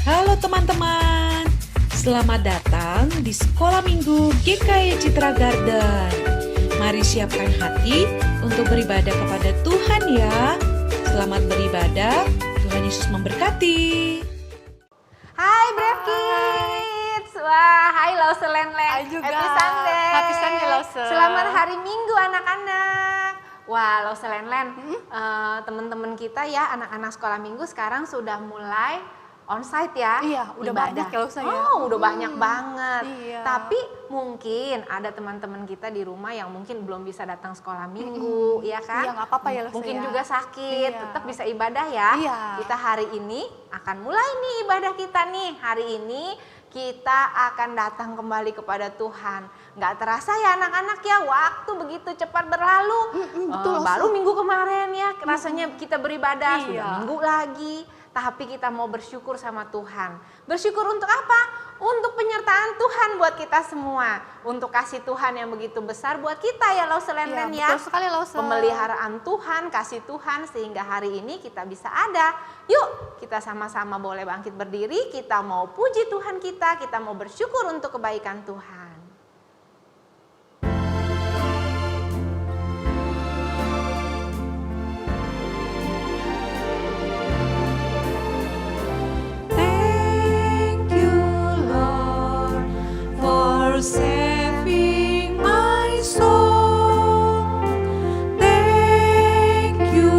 Halo teman-teman, selamat datang di Sekolah Minggu GKI Citra Garden. Mari siapkan hati untuk beribadah kepada Tuhan ya. Selamat beribadah, Tuhan Yesus memberkati. Hai Brave Kids, wah hai Lause Len. Hai juga. Happy Sunday. Happy Sunday Lause. Selamat hari Minggu anak-anak. Wah Lause Len, teman-teman kita ya anak-anak sekolah minggu sekarang sudah mulai onsite ya. Iya, udah ibadah. banyak ya Lause ya. Oh, udah banyak banget. Iya. Tapi mungkin ada teman-teman kita di rumah yang mungkin belum bisa datang sekolah minggu, ya kan? Iya, nggak apa-apa ya Lause Mungkin ya. juga sakit, Iya. tetap bisa ibadah ya. Iya. Kita hari ini akan mulai nih ibadah kita nih. Hari ini kita akan datang kembali kepada Tuhan. Nggak terasa ya anak-anak ya, waktu begitu cepat berlalu. betul, Baru minggu kemarin ya, rasanya kita beribadah, sudah Iya. minggu lagi. Tapi kita mau bersyukur sama Tuhan. Bersyukur untuk apa? Untuk penyertaan Tuhan buat kita semua. Untuk kasih Tuhan yang begitu besar buat kita ya Lause Len ya. Betul sekali Lause. Pemeliharaan Tuhan, kasih Tuhan sehingga hari ini kita bisa ada. Yuk kita sama-sama boleh bangkit berdiri, kita mau puji Tuhan kita mau bersyukur untuk kebaikan Tuhan. Thank you, Lord, for saving my soul. Thank you,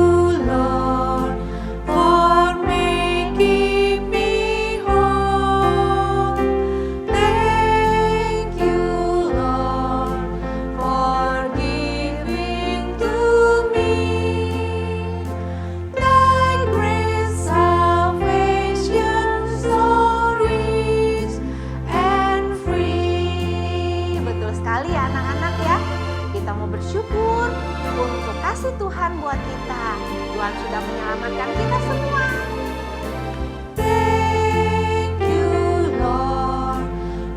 Lord, for making me whole. Thank you, Lord, for giving to me Thy great salvation, so rich and free. Betul sekali ya anak-anak ya. Kita mau bersyukur untuk kasih Tuhan buat kita. Tuhan sudah menyelamatkan kita semua. Thank you, Lord,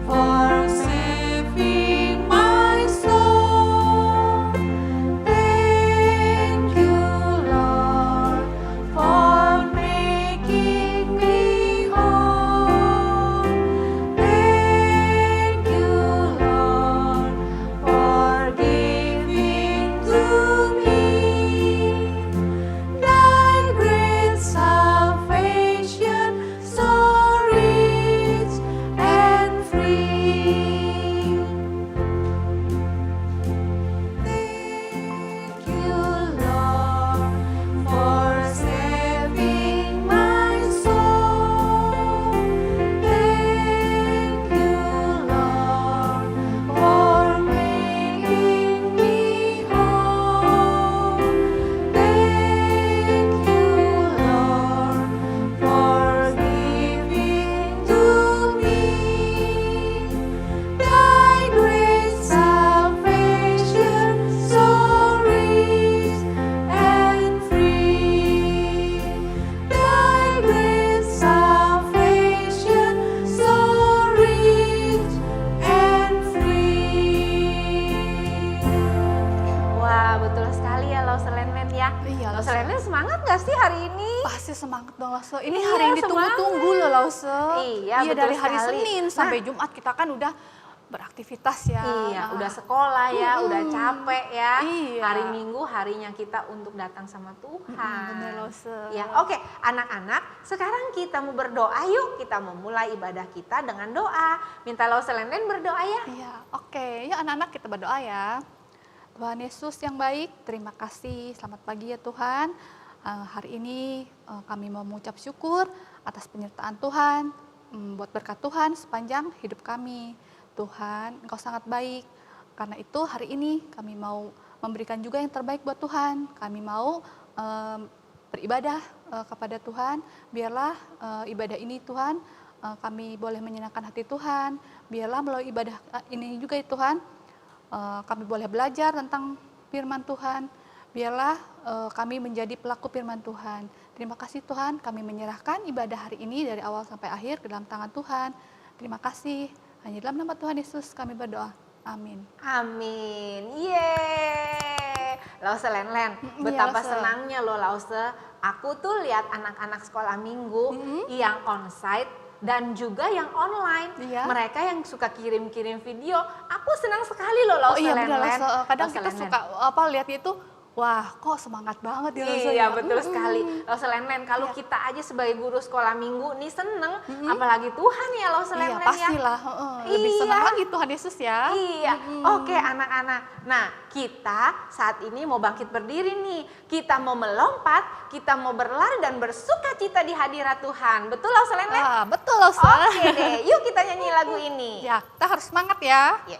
for saving my soul. Thank you, Lord, for making me whole. Thank you, Lord, for giving to me Thy great salvation, so rich and free. Thank you, Lord, for saving my soul. Thank you, Lord, for making me whole. Thank you, Lord, for giving to me Thy great salvation, so rich and free. Thy great salvation, so rich and free. Wah betul sekali ya Lause Len ya. Iya, Lause Lause. Len semangat gak sih hari ini? Pasti semangat dong Lause. Ini Iya, hari yang ditunggu-tunggu loh Lause. Iya, betul dari hari sekali. Senin sampai Jumat kita kan udah beraktivitas ya. Iya, Nah, udah sekolah ya, udah capek ya. Iya. Hari Minggu harinya kita untuk datang sama Tuhan. bener, Lause. Ya, oke, anak-anak, sekarang kita mau berdoa yuk. Kita mau mulai ibadah kita dengan doa. Minta Lause Len berdoa ya. Iya, oke. Yuk anak-anak kita berdoa ya. Tuhan Yesus yang baik, terima kasih. Selamat pagi ya Tuhan. Hari ini kami mau mengucap syukur atas penyertaan Tuhan, buat berkat Tuhan sepanjang hidup kami. Tuhan, Engkau sangat baik. Karena itu hari ini kami mau memberikan juga yang terbaik buat Tuhan. Kami mau beribadah kepada Tuhan. Biarlah ibadah ini Tuhan, kami boleh menyenangkan hati Tuhan. Biarlah melalui ibadah ini juga ya Tuhan, kami boleh belajar tentang firman Tuhan. Biarlah kami menjadi pelaku firman Tuhan. Terima kasih Tuhan, kami menyerahkan ibadah hari ini dari awal sampai akhir ke dalam tangan Tuhan. Terima kasih. Hanya dalam nama Tuhan Yesus kami berdoa. Amin. Amin. Yeay. Lause Len, betapa Lause. senangnya loh Lause. Aku tuh lihat anak-anak sekolah minggu yang onsite dan juga yang online. Iya. Mereka yang suka kirim-kirim video, aku senang sekali loh Oh iya benar Lause. Lause. Kadang Lause kita Len-Len. suka lihatnya itu, wah kok semangat banget ya Lause Iya ya. betul sekali. Lause Len-Len, kalau Iya. kita aja sebagai guru sekolah minggu nih seneng, apalagi Tuhan ya Lause Iya Len-Len ya. pastilah, lebih senang Iya. lagi Tuhan Yesus ya. Iya, oke anak-anak. Nah, kita saat ini mau bangkit berdiri nih. Kita mau melompat, kita mau berlari dan bersuka cita di hadirat Tuhan. Betul Lause Len-Len? Wah betul Lause. Oke deh, yuk kita nyanyi lagu ini. Ya kita harus semangat ya. Ya.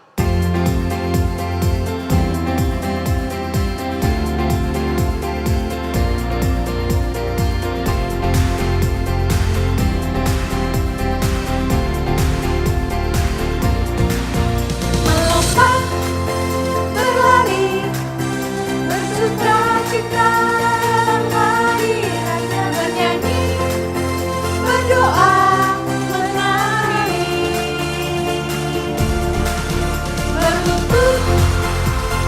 Melompat, berlari, bersuka cita dalam hadirat-Nya, bernyanyi, berdoa, menari, berlutut,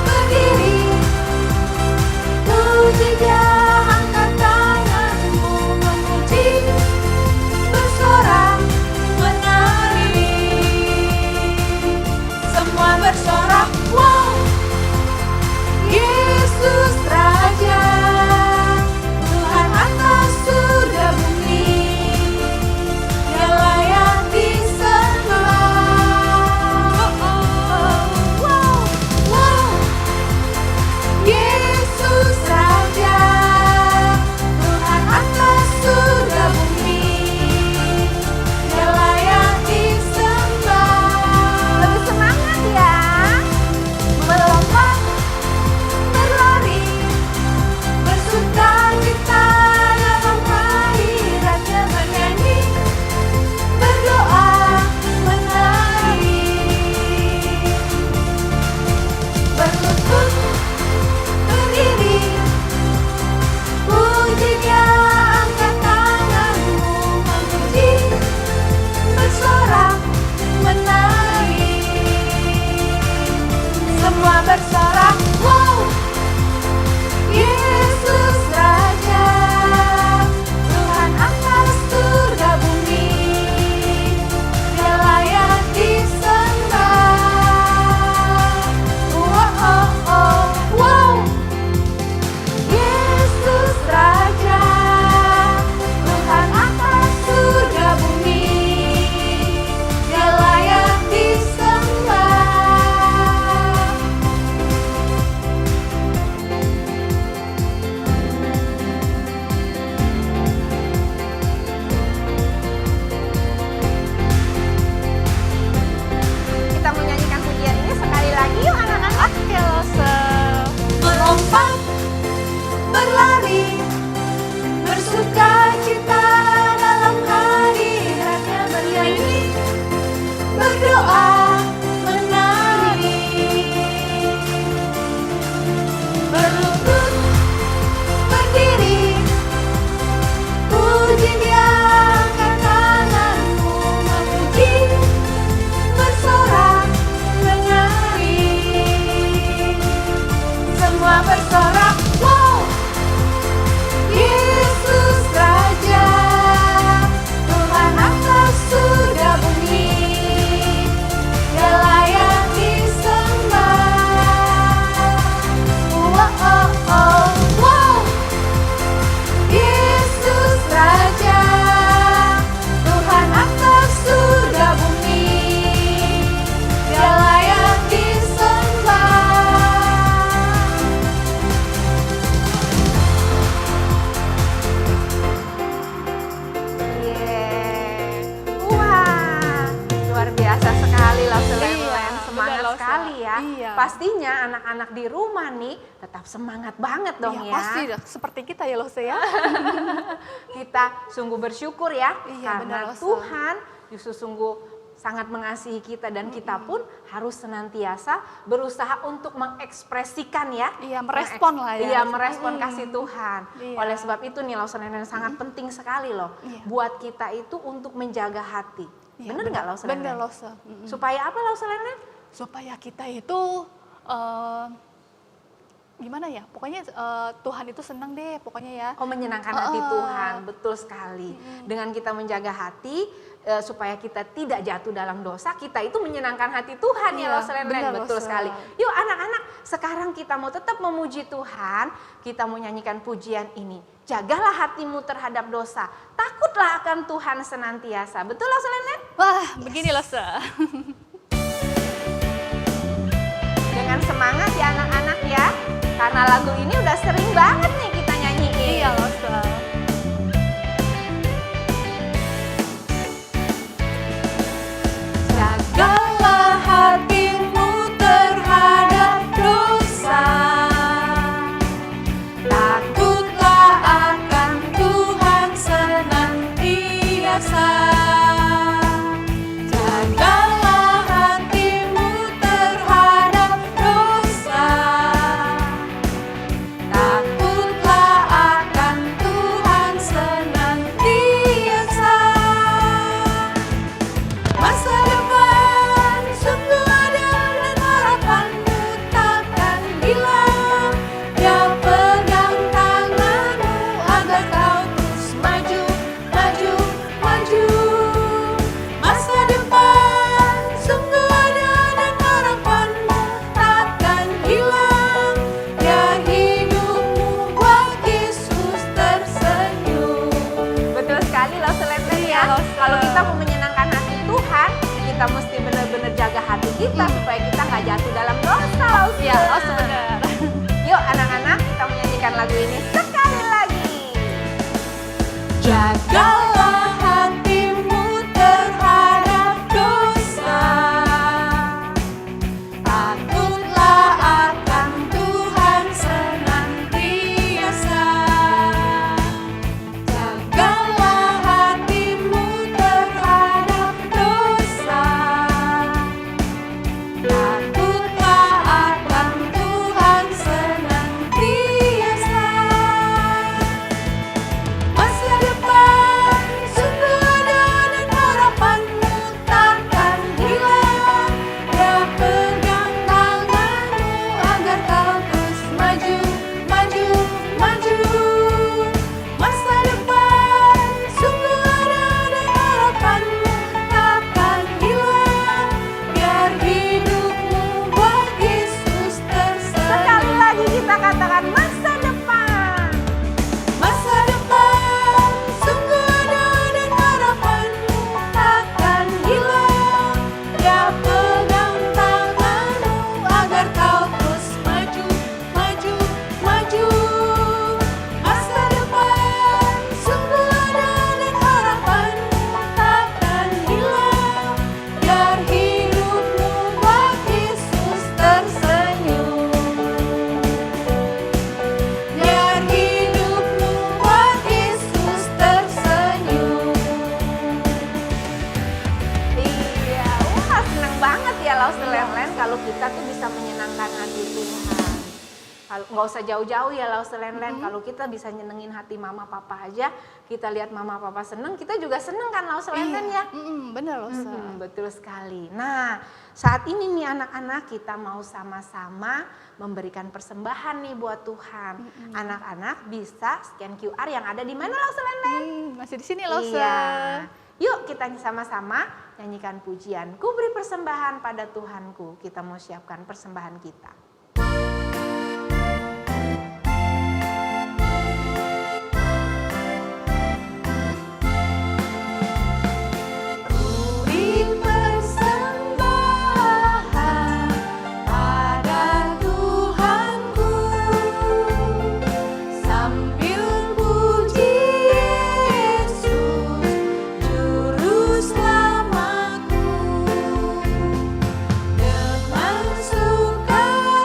berdiri, puji Dia, angkat tanganmu memuji, bersorak, menari. Semua bersorak, wow, Yesus Raja, Tuhan atas surga bumi, Dia layak disembah. Wow, wow, Yesus Raja, Tuhan atas surga bumi, Dia layak disembah. Lebih semangat ya. Melompat, berlari, bersuka cita dalam hadirat-Nya, bernyanyi, berdoa, menari, berlutut, berdiri, puji Dia, angkat tanganmu memuji, bersorak, menari. Semua bersorak, wow, Yesus Raja, Tuhan atas surga bumi, Dia layak disembah. Wow, oh, oh, wow, Yesus Raja, Tuhan atas surga bumi, Dia layak disembah. Kita menyanyikan pujian ini sekali lagi yuk anak-anak. Oke Lause. Melompat, berlari, bersuka cita dalam hadirat-Nya, bernyanyi, berdoa, menari, berlutut, berdiri, puji Dia, angkat tanganmu memuji, bersorak, menari. Semua bersorak, wow, Yesus Raja, Tuhan atas surga bumi, Dia layak disembah. Wow, oh, oh, wow, Yesus Raja, Tuhan atas surga bumi, Dia layak disembah. Wah, luar biasa sekali Lause Len-Len, Iya, semangat benar, Lause. sekali ya. Iya. Pastinya anak-anak di rumah nih tetap semangat banget dong Iya ya. pasti seperti kita ya Lause ya. Kita sungguh bersyukur ya, Iya, karena benar, Lause. Tuhan justru sungguh sangat mengasihi kita dan kita pun harus senantiasa berusaha untuk mengekspresikan ya. Iya, merespon lah ya. Iya, merespon kasih Tuhan. Iya. Oleh sebab itu nih Lause Len-Len sangat penting sekali loh Iya. buat kita itu untuk menjaga hati. Iya, Bener nggak Lause Len-Len? Bener Lause. Supaya apa Lause Len-Len? Supaya kita itu gimana ya? Pokoknya Tuhan itu senang deh, pokoknya ya. Oh, menyenangkan hati Tuhan, betul sekali. Dengan kita menjaga hati supaya kita tidak jatuh dalam dosa, kita itu menyenangkan hati Tuhan ya Iya, loh Selen, benar, betul Losa. sekali. Yuk anak-anak, sekarang kita mau tetap memuji Tuhan, kita mau nyanyikan pujian ini. Jagalah hatimu terhadap dosa, takutlah akan Tuhan senantiasa. Betul loh Selen? Wah, begini loh, Se. Dengan semangat ya anak-anak ya, karena lagu ini udah sering banget nih kita nyanyiin. Iya loh, Se. Jagalah hatimu terhadap dosa, takutlah akan Tuhan senantiasa. Jagalah hatimu terhadap dosa, takutlah akan Tuhan senantiasa. Masa depan sungguh ada dan harapanmu takkan hilang. Dia pegang tanganmu agar kau terus maju, maju, maju. Masa depan sungguh ada dan harapanmu takkan hilang. Biar hidupmu buat Yesus tersenyum. Betul sekali loh Selen ya. Iya, loh, Se. Kalau kita mau menyenangkan hati Tuhan, kita mesti benar-benar jaga hati kita supaya kita nggak jatuh dalam dosa. loh, Se. Iya, oh sebenarnya. Yuk anak-anak, kita menyanyikan lagu ini sekali lagi. Jagalah hatimu terhadap dosa, takutlah akan Tuhan senantiasa. Jagalah hatimu terhadap dosa, takutlah akan Tuhan senantiasa. Masa depan sungguh ada dan harapanmu takkan hilang. Dia pegang tanganmu agar kau terus maju, maju, maju. Masa depan sungguh ada dan harapanmu takkan hilang. Biar hidupmu buat Yesus tersenyum. Sekali lagi kita katakan masa depan. Masa depan sungguh ada dan harapanmu takkan hilang. Dia pegang tanganmu agar kau terus maju, maju, maju. Masa depan sungguh ada dan harapanmu takkan hilang. Biar hidupmu buat Yesus tersenyum. Biar hidupmu buat Yesus tersenyum. Iya, wah seneng banget ya loh Selen kalau kita tuh bisa menyenangkan hati Tuhan. Kalau nggak usah jauh-jauh ya loh Selen, kalau kita bisa nyenengin hati mama papa aja, kita lihat mama papa seneng, kita juga seneng kan loh Selen ya. Bener loh, Se. Betul sekali. Nah, saat ini nih anak-anak kita mau sama-sama memberikan persembahan nih buat Tuhan. Anak-anak bisa scan QR yang ada di mana loh Selen? Masih di sini loh, Se. Iya. Yuk kita sama-sama nyanyikan pujian. Ku beri persembahan pada Tuhanku. Kita mau siapkan persembahan kita. Beri persembahan pada Tuhanku sambil puji Yesus Juru Selamatku dengan sukacita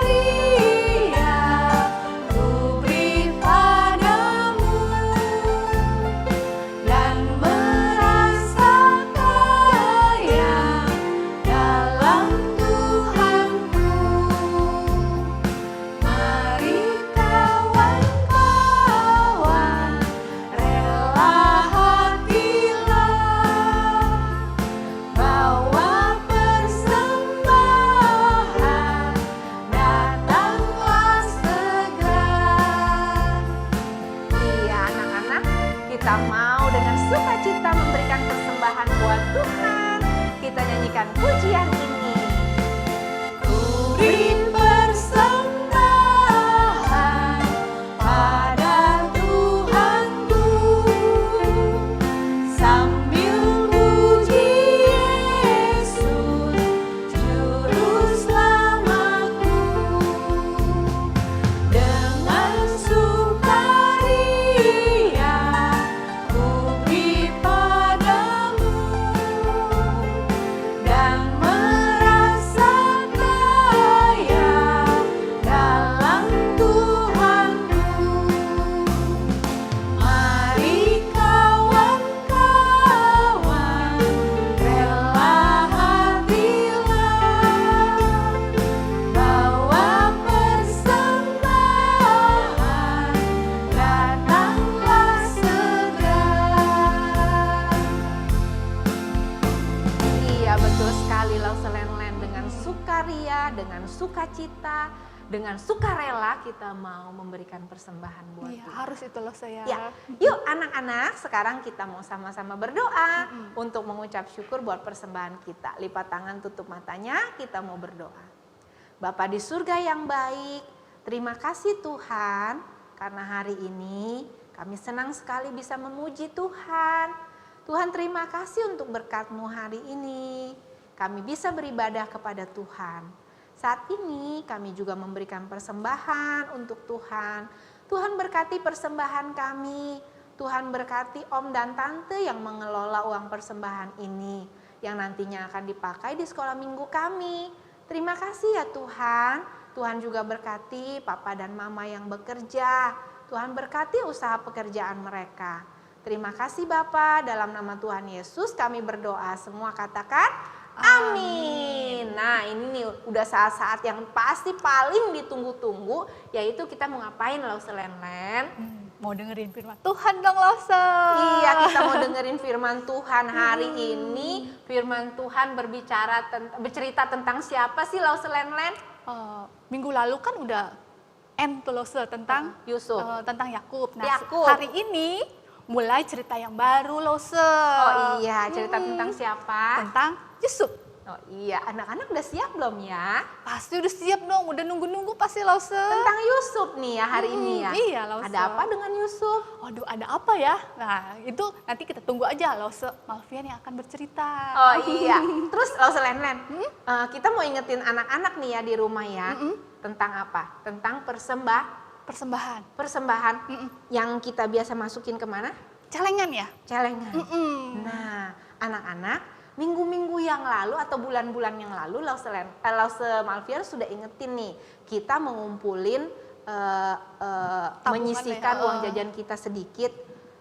memberikan pujian ini. Beri persembahan pada Tuhanku, sambil puji Yesus, Juru Selamatku. Dengan sukaria ku beri padamu, dan merasa kaya dalam Tuhanku. Mari kawan-kawan, rela hatilah, bawa persembahan, datanglah segera. Iya, betul sekali Lause Len-Len. Dengan sukaria, dengan sukacita, dengan sukarela kita mau memberikan persembahan buat Iya, Tuhan. harus itu loh saya. Ya, yuk anak-anak, sekarang kita mau sama-sama berdoa untuk mengucap syukur buat persembahan kita. Lipat tangan, tutup matanya, kita mau berdoa. Bapa di surga yang baik, terima kasih Tuhan, karena hari ini kami senang sekali bisa memuji Tuhan. Tuhan, terima kasih untuk berkat-Mu hari ini. Kami bisa beribadah kepada Tuhan. Saat ini kami juga memberikan persembahan untuk Tuhan. Tuhan berkati persembahan kami. Tuhan berkati om dan tante yang mengelola uang persembahan ini, yang nantinya akan dipakai di sekolah minggu kami. Terima kasih ya Tuhan. Tuhan juga berkati papa dan mama yang bekerja. Tuhan berkati usaha pekerjaan mereka. Terima kasih Bapa, dalam nama Tuhan Yesus kami berdoa. Semua katakan amin. Nah, ini nih udah saat-saat yang pasti paling ditunggu-tunggu, yaitu kita mau ngapain Lause Len-Len? Mau dengerin firman Tuhan dong Lause. Iya, kita mau dengerin firman Tuhan hari ini. Firman Tuhan bercerita tentang siapa sih Lause Len-Len? Minggu lalu kan udah tuh Lause tentang Yusuf. tentang Yakub. Nah, Yakub. hari ini mulai cerita yang baru Lause. Oh iya, cerita tentang siapa? Tentang Yusuf. Oh iya, anak-anak udah siap belum ya? Pasti udah siap dong, udah nunggu-nunggu pasti Lause. Tentang Yusuf nih ya hari ini ya. Iya Lause. Ada apa dengan Yusuf? Waduh, ada apa ya? Nah, itu nanti kita tunggu aja Lause Malvian yang akan bercerita. Oh iya. Terus Lause Len-Len, kita mau ingetin anak-anak nih ya di rumah ya. Tentang apa? Tentang Persembahan. persembahan yang kita biasa masukin kemana? Celengan ya? Celengan. Nah, anak-anak, minggu-minggu yang lalu atau bulan-bulan yang lalu Lause Malvian sudah ingetin nih, kita mengumpulin menyisihkan ya, uang jajan kita sedikit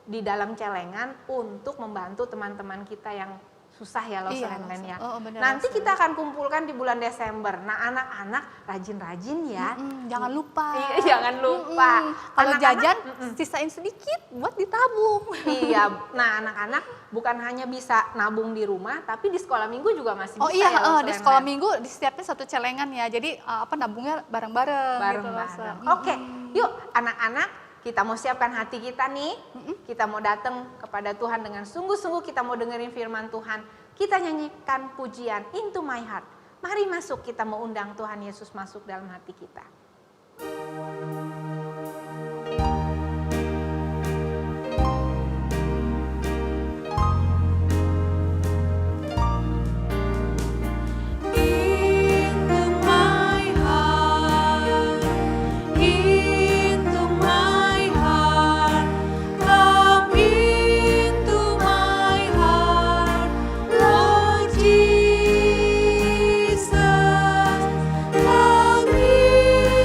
di dalam celengan untuk membantu teman-teman kita yang susah ya Lause Iya, Len-Len ya. bener, Nanti Lause. kita akan kumpulkan di bulan Desember. Nah, anak-anak rajin-rajin ya. Jangan lupa. Iya, jangan lupa. Kalau Anak-anak, jajan sisain sedikit buat ditabung. Iya, nah anak-anak bukan hanya bisa nabung di rumah, tapi di sekolah minggu juga masih Oh bisa. iya, ya, Lause di Len-Len. sekolah minggu disiapin satu celengan ya. Jadi nabungnya bareng-bareng. Gitu, Lause. Bareng-bareng. Oke, yuk anak-anak, kita mau siapkan hati kita nih. Kita mau datang kepada Tuhan dengan sungguh-sungguh, kita mau dengerin firman Tuhan. Kita nyanyikan pujian Into My Heart. Mari masuk, kita mau undang Tuhan Yesus masuk dalam hati kita. Into my heart, into my heart, come into my heart, Lord Jesus, come into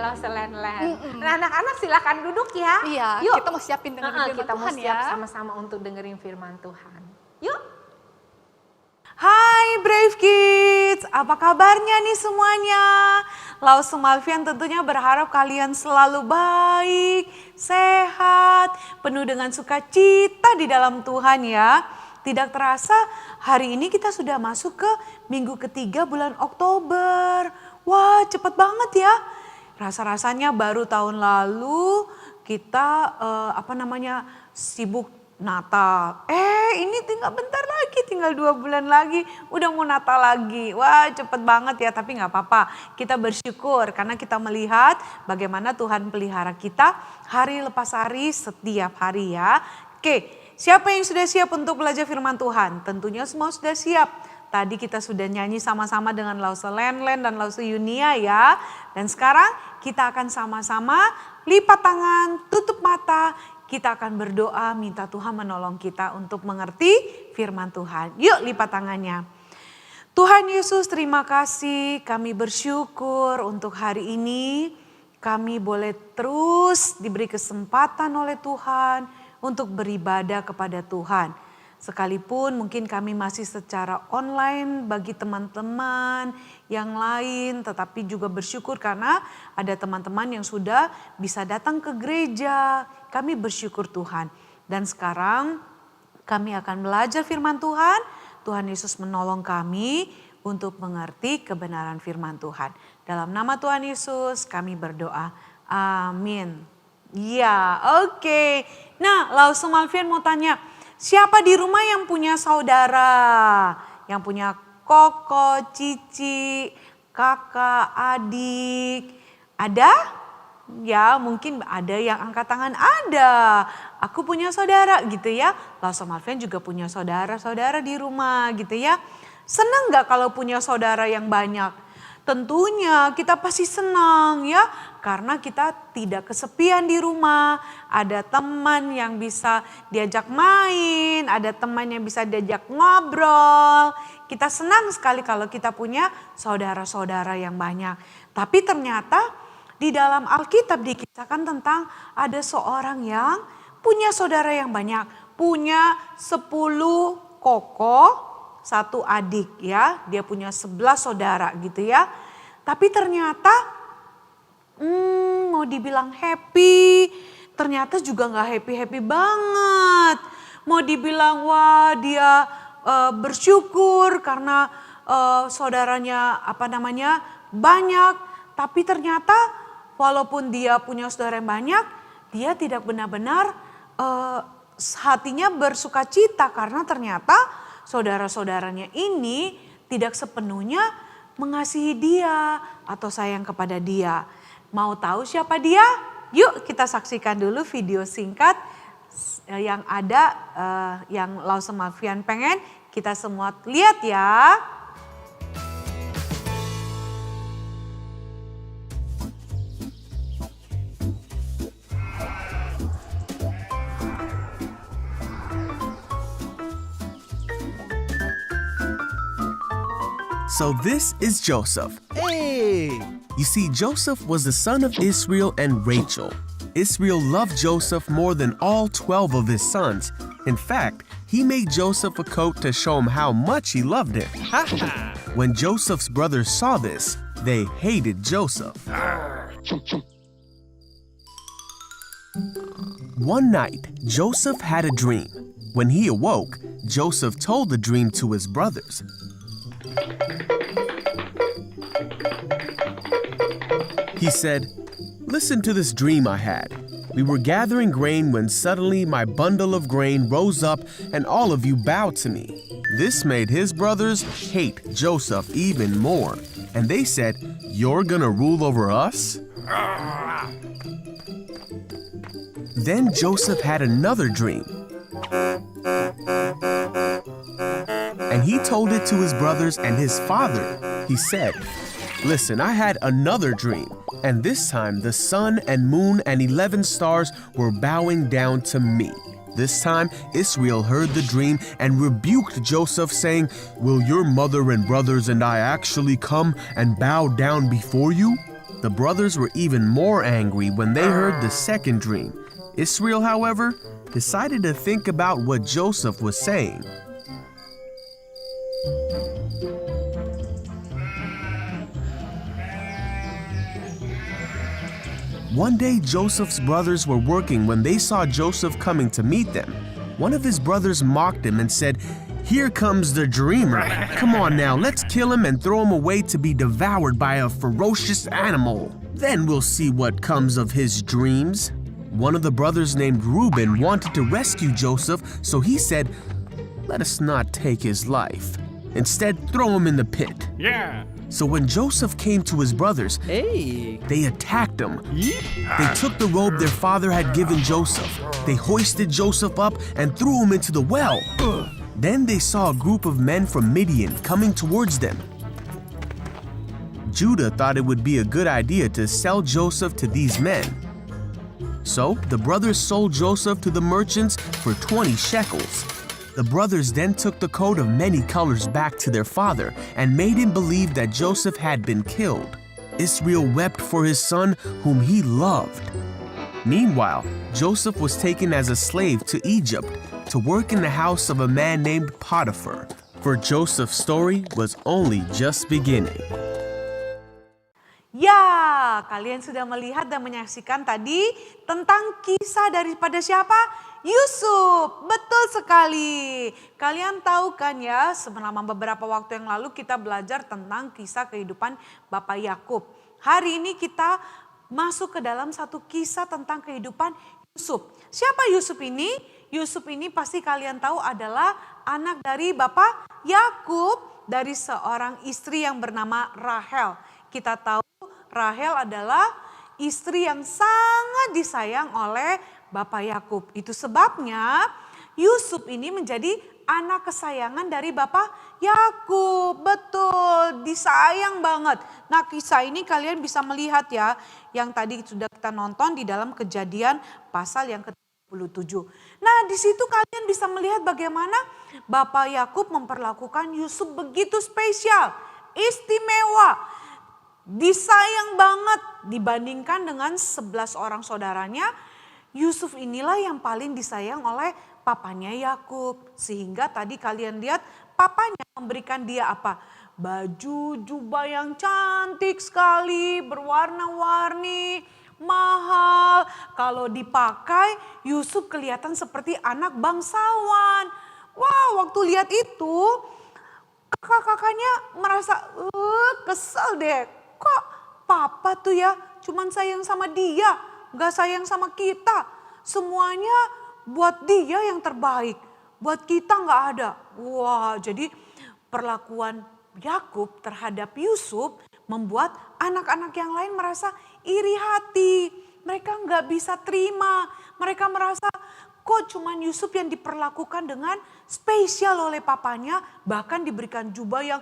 Lause Len. Nah, anak-anak silakan duduk ya. Iya, Yuk. kita mau siapin dengerin firman Kita mau Tuhan siap ya. sama-sama untuk dengerin firman Tuhan. Yuk. Hai Brave Kids, apa kabarnya nih semuanya? Lause Malvian tentunya berharap kalian selalu baik, sehat, penuh dengan sukacita di dalam Tuhan ya. Tidak terasa hari ini kita sudah masuk ke minggu ketiga bulan Oktober. Wah cepet banget ya. Rasa-rasanya baru tahun lalu kita sibuk Natal. Ini tinggal bentar lagi, tinggal 2 bulan lagi udah mau Natal lagi. Wah cepet banget ya, tapi gak apa-apa. Kita bersyukur karena kita melihat bagaimana Tuhan pelihara kita hari lepas hari setiap hari ya. Oke, siapa yang sudah siap untuk belajar firman Tuhan? Tentunya semua sudah siap. Tadi kita sudah nyanyi sama-sama dengan Lause Len dan Lause Yunia ya. Dan sekarang kita akan sama-sama lipat tangan, tutup mata. Kita akan berdoa minta Tuhan menolong kita untuk mengerti firman Tuhan. Yuk lipat tangannya. Tuhan Yesus terima kasih, kami bersyukur untuk hari ini. Kami boleh terus diberi kesempatan oleh Tuhan untuk beribadah kepada Tuhan. Sekalipun mungkin kami masih secara online bagi teman-teman yang lain, tetapi juga bersyukur karena ada teman-teman yang sudah bisa datang ke gereja. Kami bersyukur Tuhan. Dan sekarang kami akan belajar firman Tuhan. Tuhan Yesus menolong kami untuk mengerti kebenaran firman Tuhan. Dalam nama Tuhan Yesus kami berdoa. Amin. Ya, oke. Nah, Lause Malvian mau tanya, siapa di rumah yang punya saudara? Yang punya koko, cici, kakak, adik? Ada? Ya mungkin ada yang angkat tangan, ada. Aku punya saudara gitu ya. Lause Malvian juga punya saudara-saudara di rumah gitu ya. Senang gak kalau punya saudara yang banyak? Tentunya kita pasti senang ya. Karena kita tidak kesepian di rumah. Ada teman yang bisa diajak main. Ada teman yang bisa diajak ngobrol. Kita senang sekali kalau kita punya saudara-saudara yang banyak. Tapi ternyata di dalam Alkitab dikisahkan tentang ada seorang yang punya saudara yang banyak. Punya 10 koko, 1 adik ya. Dia punya 11 saudara gitu ya. Tapi ternyata mau dibilang happy, ternyata juga gak happy-happy banget. Mau dibilang wah dia bersyukur karena saudaranya banyak. Tapi ternyata walaupun dia punya saudara yang banyak, dia tidak benar-benar hatinya bersuka cita karena ternyata saudara-saudaranya ini tidak sepenuhnya mengasihi dia atau sayang kepada dia. Mau tahu siapa dia? Yuk kita saksikan dulu video singkat yang ada yang Lause Malvian pengen kita semua lihat ya. So this is Joseph. Hey! You see, Joseph was the son of Israel and Rachel. Israel loved Joseph more than all 12 of his sons. In fact, he made Joseph a coat to show him how much he loved him. When Joseph's brothers saw this, they hated Joseph. One night, Joseph had a dream. When he awoke, Joseph told the dream to his brothers. He said, "Listen to this dream I had. We were gathering grain when suddenly my bundle of grain rose up and all of you bowed to me." This made his brothers hate Joseph even more. And they said, "You're gonna rule over us?" Then Joseph had another dream. And he told it to his brothers and his father. He said, "Listen, I had another dream. And this time the sun and moon and 11 stars were bowing down to me." This time Israel heard the dream and rebuked Joseph, saying, "Will your mother and brothers and I actually come and bow down before you?" The brothers were even more angry when they heard the second dream. Israel, however, decided to think about what Joseph was saying. One day, Joseph's brothers were working when they saw Joseph coming to meet them. One of his brothers mocked him and said, "Here comes the dreamer. Come on now, let's kill him and throw him away to be devoured by a ferocious animal. Then we'll see what comes of his dreams." One of the brothers named Reuben wanted to rescue Joseph, so he said, "Let us not take his life. Instead, throw him in the pit." Yeah. So when Joseph came to his brothers, they attacked him. They took the robe their father had given Joseph. They hoisted Joseph up and threw him into the well. Then they saw a group of men from Midian coming towards them. Judah thought it would be a good idea to sell Joseph to these men. So the brothers sold Joseph to the merchants for 20 shekels. The brothers then took the coat of many colors back to their father and made him believe that Joseph had been killed. Israel wept for his son whom he loved. Meanwhile, Joseph was taken as a slave to Egypt to work in the house of a man named Potiphar, for Joseph's story was only just beginning. Ya, kalian sudah melihat dan menyaksikan tadi tentang kisah daripada siapa? Yusuf, betul sekali. Kalian tahu kan ya, selama beberapa waktu yang lalu kita belajar tentang kisah kehidupan Bapak Yakub. Hari ini kita masuk ke dalam satu kisah tentang kehidupan Yusuf. Siapa Yusuf ini? Yusuf ini pasti kalian tahu adalah anak dari Bapak Yakub, dari seorang istri yang bernama Rahel. Kita tahu Rahel adalah istri yang sangat disayang oleh Bapak Yakub. Itu sebabnya Yusuf ini menjadi anak kesayangan dari Bapak Yakub. Betul, disayang banget. Nah, kisah ini kalian bisa melihat ya, yang tadi sudah kita nonton di dalam Kejadian pasal yang ke-37. Nah, di situ kalian bisa melihat bagaimana Bapak Yakub memperlakukan Yusuf begitu spesial, istimewa. Disayang banget dibandingkan dengan 11 orang saudaranya. Yusuf inilah yang paling disayang oleh papanya Yakub. Sehingga tadi kalian lihat papanya memberikan dia apa? Baju jubah yang cantik sekali, berwarna-warni, mahal. Kalau dipakai Yusuf kelihatan seperti anak bangsawan. Wah, waktu lihat itu kakak-kakaknya merasa kesel deh. Kok papa tuh ya cuman sayang sama dia, gak sayang sama kita. Semuanya buat dia yang terbaik, buat kita gak ada. Wah, jadi perlakuan Yakub terhadap Yusuf membuat anak-anak yang lain merasa iri hati. Mereka gak bisa terima, mereka merasa kok cuman Yusuf yang diperlakukan dengan spesial oleh papanya, bahkan diberikan jubah yang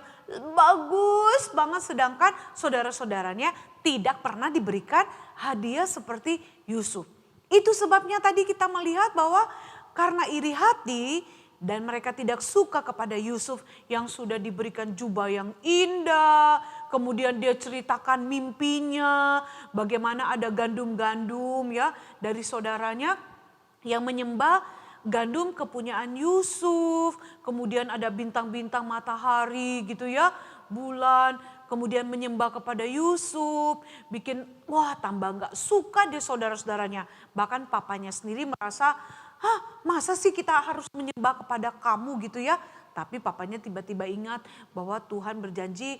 bagus banget, sedangkan saudara-saudaranya tidak pernah diberikan hadiah seperti Yusuf. Itu sebabnya tadi kita melihat bahwa karena iri hati dan mereka tidak suka kepada Yusuf yang sudah diberikan jubah yang indah, kemudian dia ceritakan mimpinya, bagaimana ada gandum-gandum ya dari saudaranya yang menyembah gandum kepunyaan Yusuf, kemudian ada bintang-bintang matahari gitu ya, bulan, kemudian menyembah kepada Yusuf, bikin wah tambah gak suka deh saudara-saudaranya. Bahkan papanya sendiri merasa, masa sih kita harus menyembah kepada kamu gitu ya. Tapi papanya tiba-tiba ingat bahwa Tuhan berjanji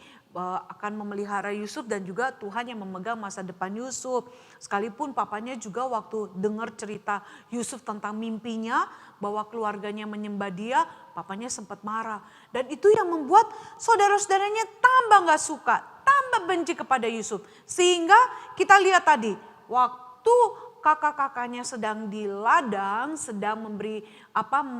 akan memelihara Yusuf dan juga Tuhan yang memegang masa depan Yusuf. Sekalipun papanya juga waktu dengar cerita Yusuf tentang mimpinya bahwa keluarganya menyembah dia, papanya sempat marah. Dan itu yang membuat saudara-saudaranya tambah gak suka, tambah benci kepada Yusuf. Sehingga kita lihat tadi waktu kakak-kakaknya sedang di ladang, sedang memberi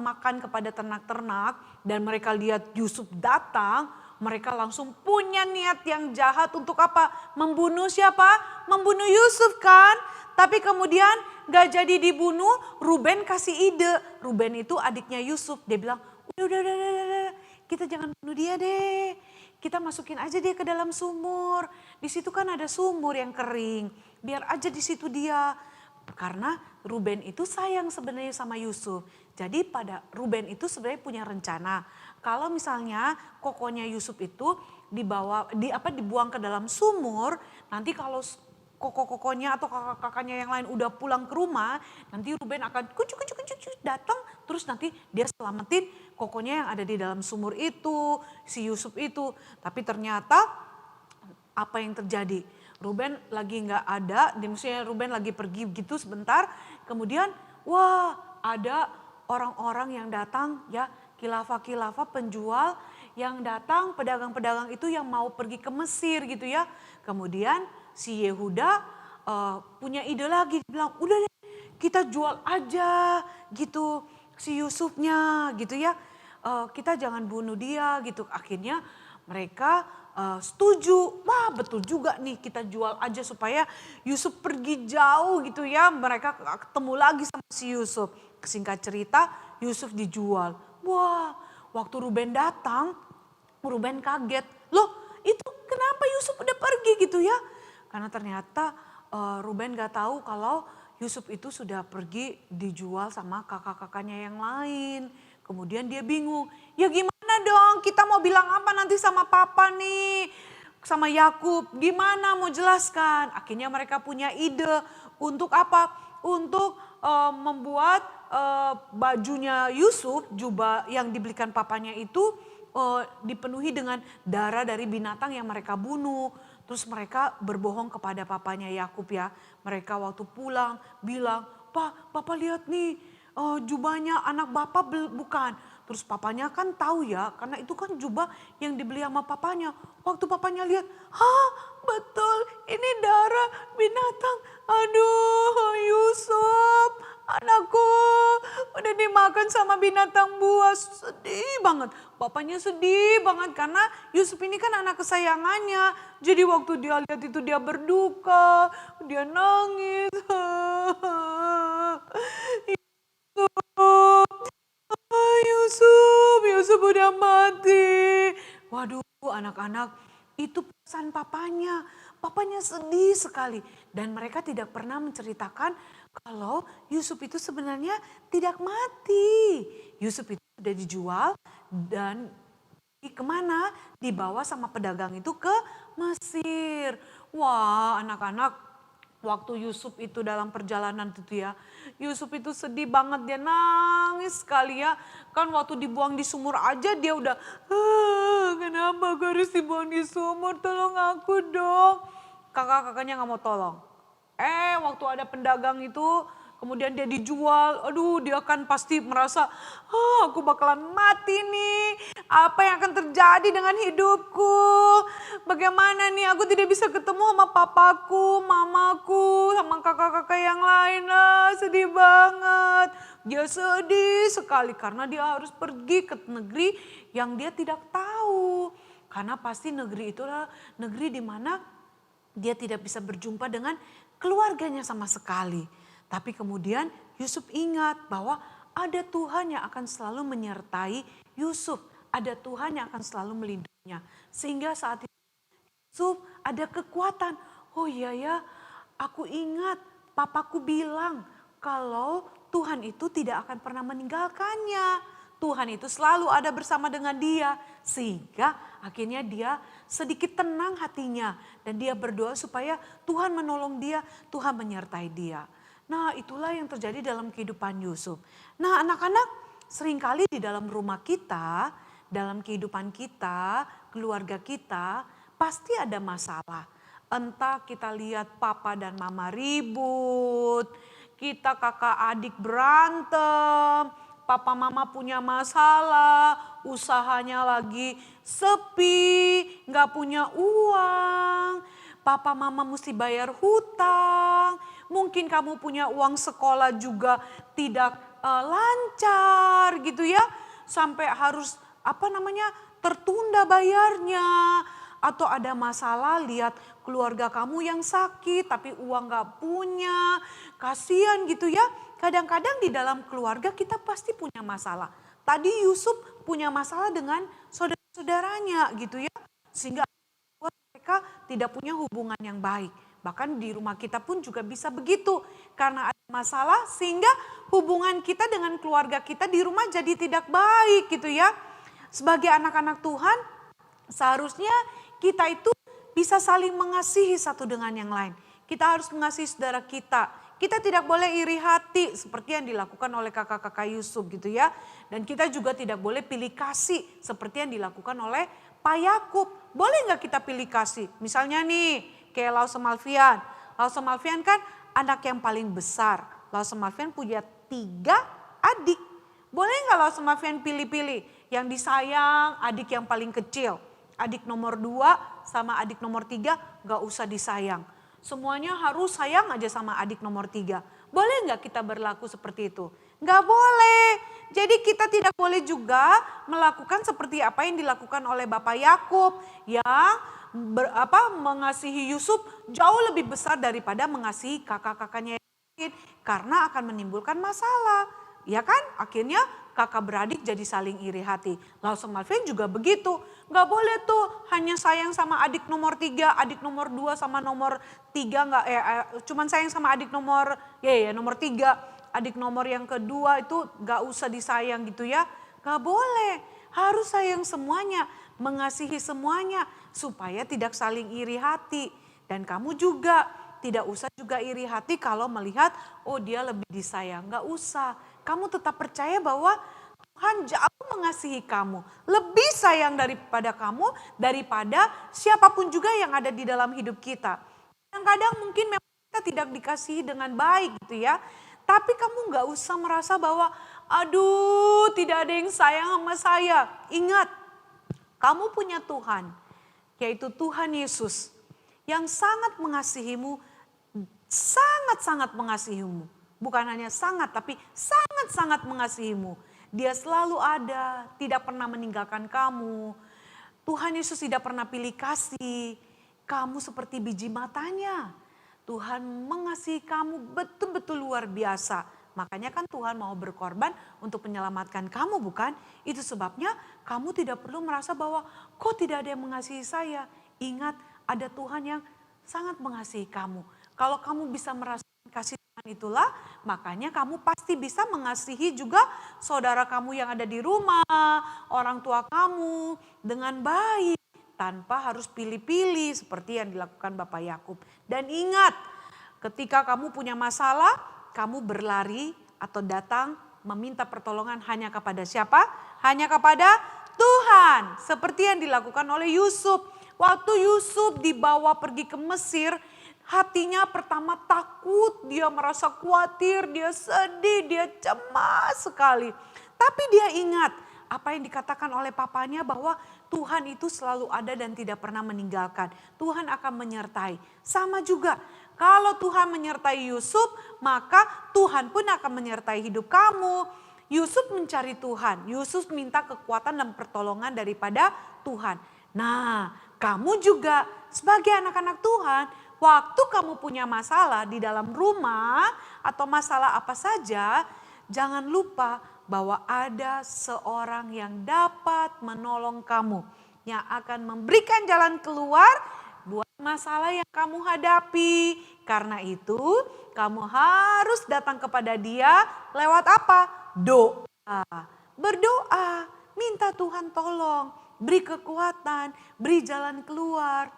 makan kepada ternak-ternak, dan mereka lihat Yusuf datang, mereka langsung punya niat yang jahat untuk apa? Membunuh siapa? Membunuh Yusuf kan? Tapi kemudian gak jadi dibunuh, Ruben kasih ide. Ruben itu adiknya Yusuf, dia bilang, udah, kita jangan bunuh dia deh. kita masukin aja dia ke dalam sumur. Di situ kan ada sumur yang kering, biar aja di situ dia. Karena Ruben itu sayang sebenarnya sama Yusuf. Jadi pada Ruben itu sebenarnya punya rencana. Kalau misalnya kokonya Yusuf itu dibuang ke dalam sumur, nanti kalau koko-kokonya atau kakak-kakaknya yang lain udah pulang ke rumah, nanti Ruben akan kucuk datang, terus nanti dia selamatin kokonya yang ada di dalam sumur itu, si Yusuf itu. Tapi ternyata apa yang terjadi? Ruben lagi nggak ada, maksudnya Ruben lagi pergi gitu sebentar, kemudian wah ada orang-orang yang datang ya, khilafah-khilafah penjual yang datang, pedagang-pedagang itu yang mau pergi ke Mesir gitu ya. Kemudian si Yehuda punya ide lagi, bilang udah deh kita jual aja gitu si Yusufnya gitu ya. Kita jangan bunuh dia gitu. Akhirnya mereka setuju, wah betul juga nih kita jual aja supaya Yusuf pergi jauh gitu ya. Mereka ketemu lagi sama si Yusuf. Singkat cerita Yusuf dijual. Wah waktu Ruben datang, Ruben kaget. Loh itu kenapa Yusuf udah pergi gitu ya. Karena ternyata Ruben gak tahu kalau Yusuf itu sudah pergi dijual sama kakak-kakaknya yang lain. Kemudian dia bingung, ya gimana dong kita mau bilang apa nanti sama papa nih, sama Yakub, gimana mau jelaskan. Akhirnya mereka punya ide untuk apa? Untuk membuat bajunya Yusuf, jubah yang dibelikan papanya itu dipenuhi dengan darah dari binatang yang mereka bunuh. Terus mereka berbohong kepada papanya Yakub ya. Mereka waktu pulang bilang, Pak, Papa lihat nih jubahnya anak Bapak bukan. Terus papanya kan tahu ya, karena itu kan jubah yang dibeli sama papanya. Waktu papanya lihat, hah betul ini darah binatang. Aduh Yusuf, anakku udah dimakan sama binatang buas. Sedih banget, papanya sedih banget karena Yusuf ini kan anak kesayangannya. Jadi waktu dia lihat itu dia berduka, dia nangis. Yusuf udah mati. Waduh anak-anak, itu pesan papanya. Papanya sedih sekali. Dan mereka tidak pernah menceritakan kalau Yusuf itu sebenarnya tidak mati. Yusuf itu sudah dijual dan kemana? Dibawa sama pedagang itu ke Mesir. Wah anak-anak, waktu Yusuf itu dalam perjalanan itu ya, Yusuf itu sedih banget, dia nangis sekali ya. Kan waktu dibuang di sumur aja dia udah, kenapa gue harus dibuang di sumur, tolong aku dong. Kakak-kakaknya gak mau tolong. Waktu ada pedagang itu, kemudian dia dijual, aduh dia kan pasti merasa, aku bakalan mati nih. Apa yang akan terjadi dengan hidupku? Bagaimana nih aku tidak bisa ketemu sama papaku, mamaku, sama kakak-kakak yang lain. Sedih banget. Dia sedih sekali karena dia harus pergi ke negeri yang dia tidak tahu. Karena pasti negeri itulah negeri di mana dia tidak bisa berjumpa dengan keluarganya sama sekali. Tapi kemudian Yusuf ingat bahwa ada Tuhan yang akan selalu menyertai Yusuf. Ada Tuhan yang akan selalu melindunginya. Sehingga saat itu Yusuf ada kekuatan. Oh iya ya, aku ingat papaku bilang kalau Tuhan itu tidak akan pernah meninggalkannya. Tuhan itu selalu ada bersama dengan dia. Sehingga akhirnya dia sedikit tenang hatinya. Dan dia berdoa supaya Tuhan menolong dia, Tuhan menyertai dia. Nah itulah yang terjadi dalam kehidupan Yusuf. Nah anak-anak, seringkali di dalam rumah kita, dalam kehidupan kita, keluarga kita, pasti ada masalah. Entah kita lihat papa dan mama ribut, kita kakak adik berantem, papa mama punya masalah, usahanya lagi sepi, gak punya uang, papa mama mesti bayar hutang, mungkin kamu punya uang sekolah juga tidak lancar gitu ya, sampai harus tertunda bayarnya. Atau ada masalah lihat keluarga kamu yang sakit tapi uang gak punya, kasihan gitu ya. Kadang-kadang di dalam keluarga kita pasti punya masalah. Tadi Yusuf punya masalah dengan saudara-saudaranya gitu ya. sehingga mereka tidak punya hubungan yang baik. Bahkan di rumah kita pun juga bisa begitu. Karena ada masalah sehingga hubungan kita dengan keluarga kita di rumah jadi tidak baik gitu ya. Sebagai anak-anak Tuhan seharusnya kita itu bisa saling mengasihi satu dengan yang lain. Kita harus mengasihi saudara kita. Kita tidak boleh iri hati seperti yang dilakukan oleh kakak-kakak Yusuf gitu ya. Dan kita juga tidak boleh pilih kasih seperti yang dilakukan oleh Pak Yakub. Boleh nggak kita pilih kasih? Misalnya nih kayak Laus sama Alfian. Laus sama Alfian kan anak yang paling besar. Laus sama Alfian punya 3 adik. Boleh nggak Laus sama Alfian pilih-pilih? Yang disayang adik yang paling kecil. Adik nomor 2 sama adik nomor 3 nggak usah disayang. Semuanya harus sayang aja sama adik nomor 3. Boleh nggak kita berlaku seperti itu? Nggak boleh. Jadi kita tidak boleh juga melakukan seperti apa yang dilakukan oleh Bapak Yakub yang mengasihi Yusuf jauh lebih besar daripada mengasihi kakak-kakaknya yang lain karena akan menimbulkan masalah. Ya kan? Akhirnya kakak beradik jadi saling iri hati. Lalu sama Alvin juga begitu. Gak boleh tuh hanya sayang sama adik nomor 3, adik nomor 2 sama nomor 3 cuman sayang sama adik nomor nomor 3. Adik nomor yang kedua itu gak usah disayang gitu ya. Gak boleh. Harus sayang semuanya, mengasihi semuanya supaya tidak saling iri hati. Dan kamu juga tidak usah juga iri hati kalau melihat oh dia lebih disayang. Gak usah. Kamu tetap percaya bahwa Tuhan jauh mengasihi kamu. Lebih sayang daripada kamu, daripada siapapun juga yang ada di dalam hidup kita. Kadang-kadang mungkin memang kita tidak dikasihi dengan baik gitu ya. Tapi kamu gak usah merasa bahwa aduh tidak ada yang sayang sama saya. Ingat, kamu punya Tuhan, yaitu Tuhan Yesus yang sangat mengasihimu, sangat-sangat mengasihimu. Bukan hanya sangat, tapi sangat-sangat mengasihimu. Dia selalu ada, tidak pernah meninggalkan kamu. Tuhan Yesus tidak pernah pilih kasih. Kamu seperti biji matanya. Tuhan mengasihi kamu betul-betul luar biasa. Makanya kan Tuhan mau berkorban untuk menyelamatkan kamu, bukan? Itu sebabnya kamu tidak perlu merasa bahwa kok tidak ada yang mengasihi saya. Ingat, ada Tuhan yang sangat mengasihi kamu. Kalau kamu bisa merasakan kasih Tuhan itulah, makanya kamu pasti bisa mengasihi juga saudara kamu yang ada di rumah, orang tua kamu dengan baik. Tanpa harus pilih-pilih seperti yang dilakukan Bapak Yakub. Dan ingat, ketika kamu punya masalah, kamu berlari atau datang meminta pertolongan hanya kepada siapa? Hanya kepada Tuhan. Seperti yang dilakukan oleh Yusuf. Waktu Yusuf dibawa pergi ke Mesir, hatinya pertama takut, dia merasa khawatir, dia sedih, dia cemas sekali. Tapi dia ingat apa yang dikatakan oleh papanya bahwa Tuhan itu selalu ada dan tidak pernah meninggalkan. Tuhan akan menyertai. Sama juga kalau Tuhan menyertai Yusuf, maka Tuhan pun akan menyertai hidup kamu. Yusuf mencari Tuhan, Yusuf minta kekuatan dan pertolongan daripada Tuhan. Nah, kamu juga sebagai anak-anak Tuhan, waktu kamu punya masalah di dalam rumah atau masalah apa saja, jangan lupa bahwa ada seorang yang dapat menolong kamu, yang akan memberikan jalan keluar buat masalah yang kamu hadapi. Karena itu kamu harus datang kepada Dia lewat apa? Doa. Berdoa, minta Tuhan tolong, beri kekuatan, beri jalan keluar,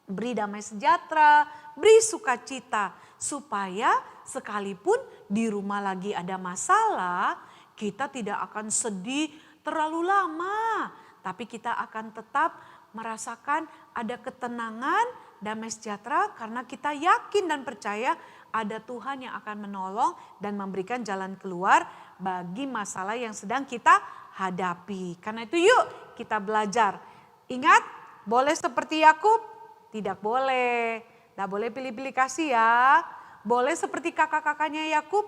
beri damai sejahtera, beri sukacita. Supaya sekalipun di rumah lagi ada masalah, kita tidak akan sedih terlalu lama. Tapi kita akan tetap merasakan ada ketenangan, damai sejahtera karena kita yakin dan percaya ada Tuhan yang akan menolong dan memberikan jalan keluar bagi masalah yang sedang kita hadapi. Karena itu yuk kita belajar. Ingat, boleh seperti Yakub? Tidak boleh. Tidak boleh pilih-pilih kasih ya. Boleh seperti kakak-kakaknya Yakub,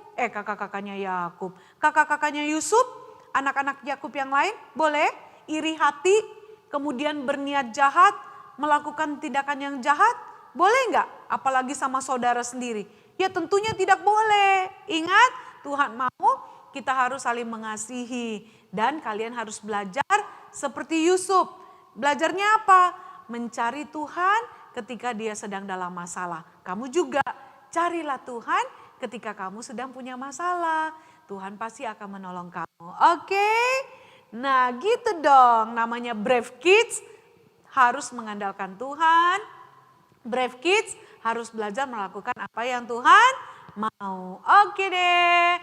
kakak-kakaknya Yusuf, anak-anak Yakub yang lain, boleh iri hati, kemudian berniat jahat, melakukan tindakan yang jahat, boleh nggak? Apalagi sama saudara sendiri. Ya tentunya tidak boleh. Ingat, Tuhan mau kita harus saling mengasihi dan kalian harus belajar seperti Yusuf. Belajarnya apa? mencari Tuhan ketika dia sedang dalam masalah. Kamu juga carilah Tuhan ketika kamu sedang punya masalah. Tuhan pasti akan menolong kamu. Oke? Nah gitu dong, namanya Brave Kids harus mengandalkan Tuhan. Brave Kids harus belajar melakukan apa yang Tuhan mau. Oke deh.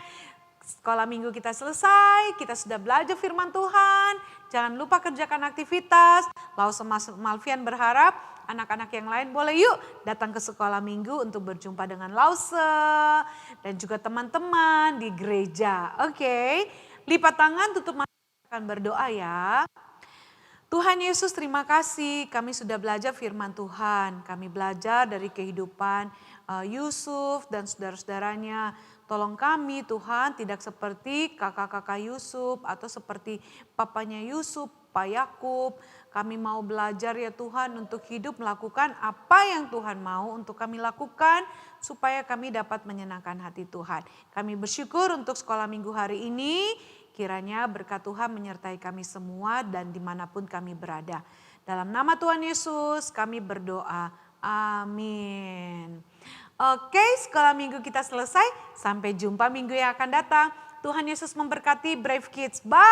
Sekolah minggu kita selesai, kita sudah belajar firman Tuhan. Jangan lupa kerjakan aktivitas. Lause Malvian berharap anak-anak yang lain boleh yuk datang ke sekolah minggu untuk berjumpa dengan Lause. Dan juga teman-teman di gereja. Oke, lipat tangan, tutup mata, akan berdoa ya. Tuhan Yesus, terima kasih kami sudah belajar firman Tuhan. Kami belajar dari kehidupan Yusuf dan saudara-saudaranya. Tolong kami Tuhan tidak seperti kakak-kakak Yusuf atau seperti papanya Yusuf, Pak Yakub. Kami mau belajar ya Tuhan untuk hidup melakukan apa yang Tuhan mau untuk kami lakukan supaya kami dapat menyenangkan hati Tuhan. Kami bersyukur untuk sekolah minggu hari ini. Kiranya berkat Tuhan menyertai kami semua dan dimanapun kami berada. Dalam nama Tuhan Yesus kami berdoa. Amin. Oke, sekolah minggu kita selesai. Sampai jumpa minggu yang akan datang. Tuhan Yesus memberkati Brave Kids. Bye.